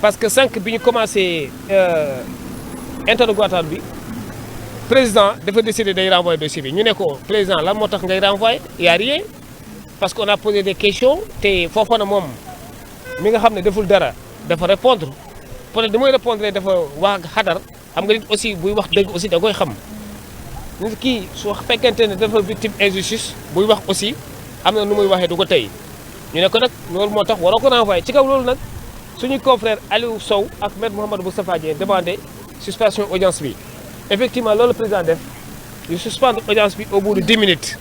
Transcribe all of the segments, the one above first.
parce que 5 bi ñu commencé interrogatoire bi président dafa décider day renvoyer dossier bi ñu ne ko président lan moo tax ngay renvoyer y a rien parce qu'on a posé des questions te Fofana moom mi nga xam ne deful dara dafa répondre peut-être damay répondre dafa wax xadar xam nga nit aussi buy wax dëgg aussi da koy xam nit kii su fekkente ne dafa victime injustice buy wax aussi am na nu muy waxee du ko tey ñu ne ko nag loolu moo tax waroo ko renvoyer ci kaw loolu nag suñuy confrère Aliou Sow ak maître Mouhamadou Moustapha Dieng demandé suspension audience bi effectivement loolu président def ñu suspendre audience bi au bout de 10 minutes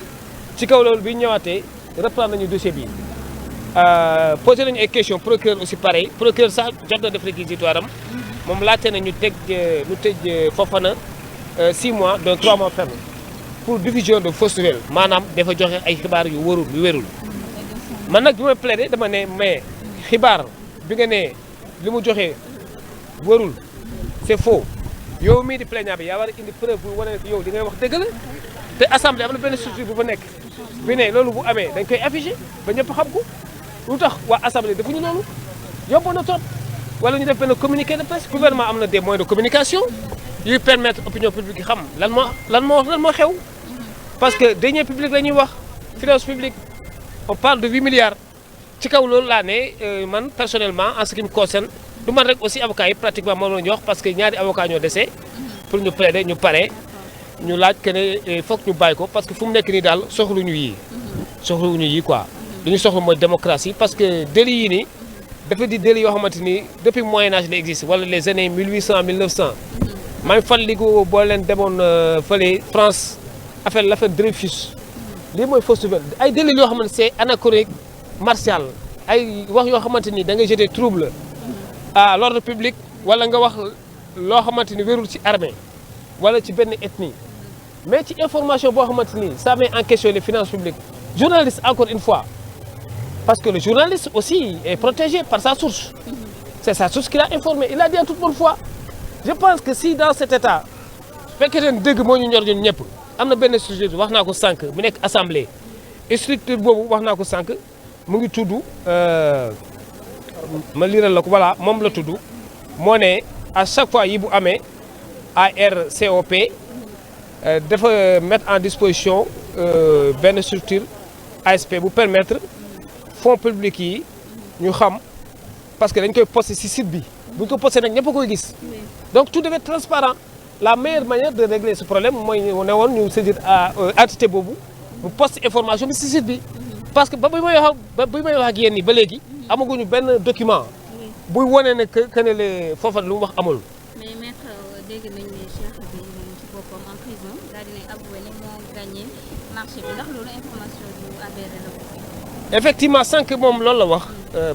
ci kaw loolu bi ñu ñëwaatee reprendre nañu dossier bi posé nañu ay questions procureur aussi pareil procureur sax jot na def réquisitoire am moom laajte na ñu tëj Fofana 6 mois donc 3 mois ferme pour diffusion de fausses nouvelles maanaam dafa joxe ay xibaar yu wérul man nag bi ma plaidé dama ne mais xibaar bi nga ne li mu joxe wérul c'est faux yow mii di plaignant bi yaa war a indi preuve bu wane ne yow di ngay wax dëgg la te assemblée am na benn structure bu fa nekk bi ne loolu bu amee dañ koy affiché ba ñëpp xam ko lu tax waa assemblée defuñu loolu yóbbu na trop wala ñu def benn communiqué de presse gouvernement am na des moyens de communication yuy permettre opinion publique yi xam lan moo xew parce que deniers publics la ñuy wax finance publique on parle de 8 milliards ci kaw loolu laa ne man personnellement en ce qui me concerne du man rek aussi avocat yi pratiquement moom la ñu wax parce que ñaari avocat ñoo dese pour ñu plaider ñu pare ñu laaj que ne foog ñu bàyyi ko parce que fu mu nekk nii daal soxluñu yii quoi li ñu soxla mooy démocratie parce que délits yi nii dafa di délits yoo xamante ni depuis moyen âge la existe wala les années 1800 1900 maa ngi fàttaliku boo leen demoon fële France l'affaire Dreyfus lii mooy fausse nouvelle ay délits yoo xamante c'est anachronique martial ay wax yoo xamante ni da ngay jeter trouble à l'ordre public wala nga wax loo xamante ni wérul ci armée wala ci benn ethnie mais ci information boo xamante ni ça met en question les finances publiques journaliste encore une fois parce que le journaliste aussi est protégé par sa source c'est sa source qui l'a informé il a dit en toute bonne foi je pense que si dans cet état fekkee ne dëgg moo ñu ñor ñun ñëpp am na benn structure wax naa ko sànq mu nekk assemblée structure boobu wax naa ko sànq mu ngi tudd ma liiral la ko voilà moom la tudd moo ne à chaque fois yi bu amee ARCOP dafa mettre en disposition benn structure ASP bu permettre fonds publics yi ñu xam parce que dañ koy posté ci site bi bu ñu ko posté nag ñëpp a koy gis donc tout devait être transparent la meilleure manière de régler ce problème mooy ne woon ñu saisir entité boobu mu poste information bi ci site bi parce que ba bi may wax ak yéen ni ba léegi amaguñu benn document buy wane ne que ne le foofa lu mu wax amul. mais maître dégg nañ ne Cheikh bi moom ci boppam en prison daal di ne avoué ne moo gagné marché bi ndax loolu information bu avéré la ko. effectivement sànq moom loolu la wax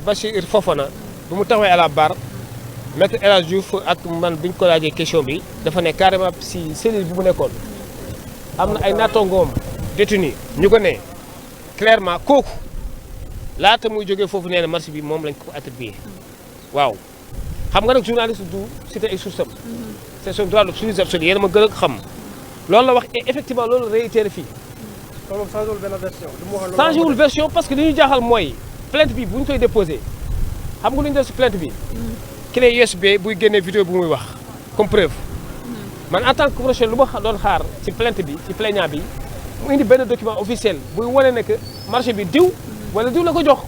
Bachir Fofana bu mu taxawee à la barre maître El Hadj Diouf ak man bi ñu ko laajee question bi dafa ne carrément si cellule bi mu nekkoon am na ay nattangoom détenu ñu ko ne clairement kooku laata muy jógee foofu nee na marché bi moom lañ ko attribué waaw xam nga nag journaliste du cité ay sources am c'est son droit d'observation absolu yéen a ma gën a xam loolu la wax et effectivement loolu réitéré fii. moom changé wul benn version. changé wul version parce que li ñu jaaxal mooy plainte bi bu ñu koy déposé xam nga lu ñu def si plainte bi. clé USB buy génnee vidéo bu muy wax comme preuve man en tant que professionnel lu ma doon xaar ci plainte bi ci plaignant bi mu indi benn document officiel buy wane ne que marché bi diw wala diw la ko jox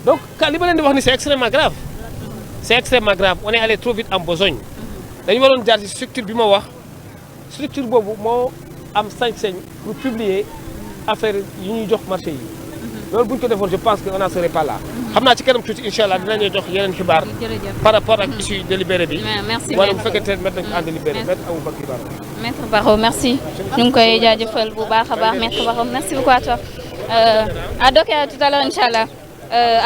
donc li ma leen di wax ni c'est extrêmement grave c'est extrêmement grave on est allé trop vite en besogne dañu waroon jaar ci structure bi ma wax structure boobu moo am sañ-sañ pour publier affaire yi ñuy jox marché yi loolu bu ñu ko defoon je pense que on n'en serait pas là xam naa ci kanam tuuti incha allah dinañu jox yeneen xibaar par rapport ak issue délibéré bi wala bu fekkente ne mettre nañ ko en délibéré maître Aboubacry Baro maître Baro merci ñu ngi koy jaajëfal bu baax a baax maître Baro merci beaucoup à toi à donc tout à l'heure incha allah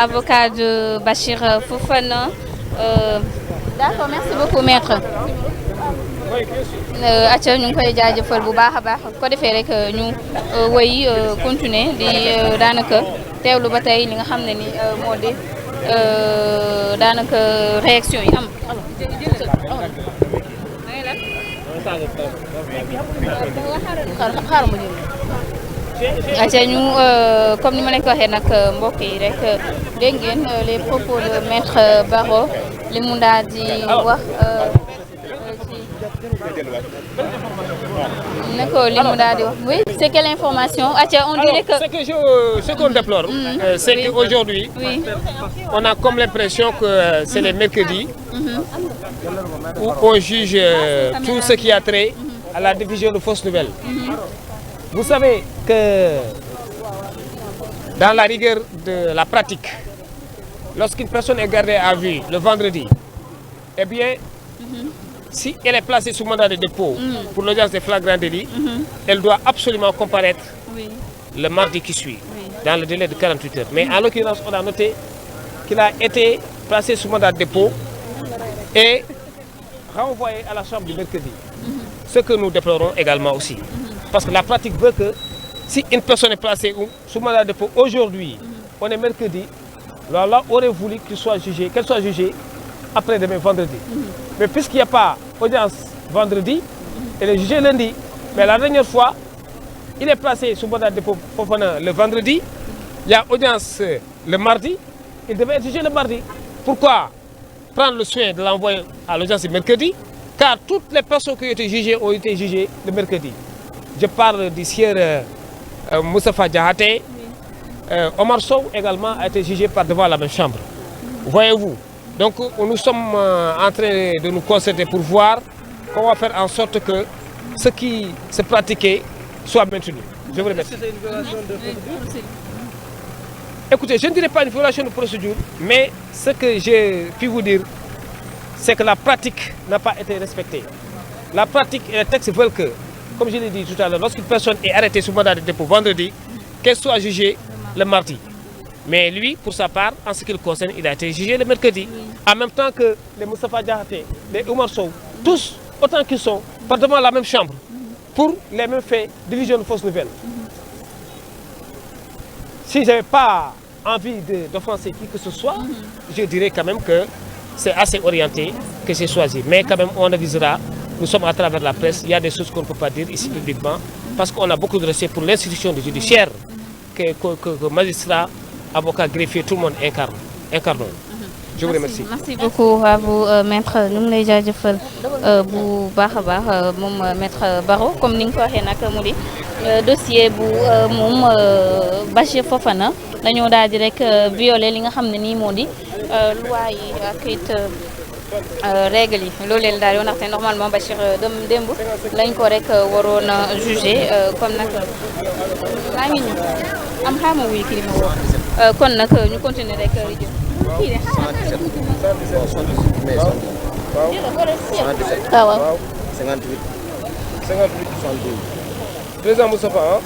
avocat de Bachir Fofana d'accord merci beaucoup maître acca ñu ngi koy jaajëfal bu baax a baax ko defee rek ñu woy continuer di daanaka teewlu ba tey li nga xam ne ni moo di daanaka réaction yi am acca ñu comme ni ma leen ko waxee nag mbokk yi rek dégg ngeen les propos de maître Baro li mu daal di wax oui c'est quelle information? On dirait que ce qu'on déplore, c'est qu'aujourd'hui, on a comme l'impression que c'est les mercredis où on juge tout ce qui a trait à la diffusion de fausses nouvelles. Vous savez que dans la rigueur de la pratique, lorsqu'une personne est gardée à vue le vendredi, eh bien, si elle est placée sous mandat de dépôt pour l'audience des flagrants délits, elle doit absolument comparaître le mardi qui suit, dans le délai de 48 heures. Mais en l'occurrence, on a noté qu'il a été placé sous mandat de dépôt et renvoyé à la chambre du mercredi. Ce que nous déplorons également aussi. Parce que la pratique veut que si une personne est placée sous mandat de dépôt aujourd'hui, on est mercredi, alors là, on aurait voulu qu'elle soit jugée après-demain vendredi. Mais puisqu'il n'y a pas audience vendredi, elle est jugée lundi. Mais la dernière fois, il est placé sous mandat de dépôt le vendredi, il y a audience le mardi, il devait être jugé le mardi. Pourquoi prendre le soin de l'envoyer à l'audience le mercredi? Car toutes les personnes qui ont été jugées le mercredi. Je parle du sieur Moustapha Diakhaté. Omar Sow également a été jugé par devant la même chambre. Voyez-vous? Donc nous sommes en train de nous concerter pour voir comment faire en sorte que ce qui se pratiquait soit maintenu. Je vous remercie. Est-ce que c'est une violation de procédure? Écoutez, je ne dirais pas une violation de procédure, mais ce que j'ai pu vous dire, c'est que la pratique n'a pas été respectée. La pratique et les textes veulent que, comme je l'ai dit tout à l'heure, lorsqu'une personne est arrêtée sous mandat de dépôt vendredi, qu'elle soit jugée le mardi. Mais lui, pour sa part, en ce qui le concerne, il a été jugé le mercredi. En même temps que les Moustapha Diakhaté, les Omar Sow, tous, autant qu'ils sont, par devant la même chambre, pour les mêmes faits, division de fausses nouvelles. Si je n'avais pas envie d'offenser qui que ce soit, je dirais quand même que c'est assez orienté, que c'est choisi. Mais quand même, on avisera, nous sommes à travers la presse, il y a des choses qu'on ne peut pas dire ici publiquement, parce qu'on a beaucoup de respect pour l'institution du judiciaire, que magistrats, avocats, greffiers, tout le monde incarne. Je vous remercie. Merci beaucoup à vous, maître. Nous sommes déjà bu baax a baax moom maître Baro comme ni nga ko waxee nag mu di dossier bu moom Bachir Fofana dañoo daal di rek violer li nga xam ne nii moo di loi yi ak it règle yi loolu daal yoo ndaxte normalement Bachir démb lañ ko rek waroon a juger comme nag maa ngi ñu am xaama wuy kii ma woo kon nag ñu continuer rek rajo kii de Président Moustapha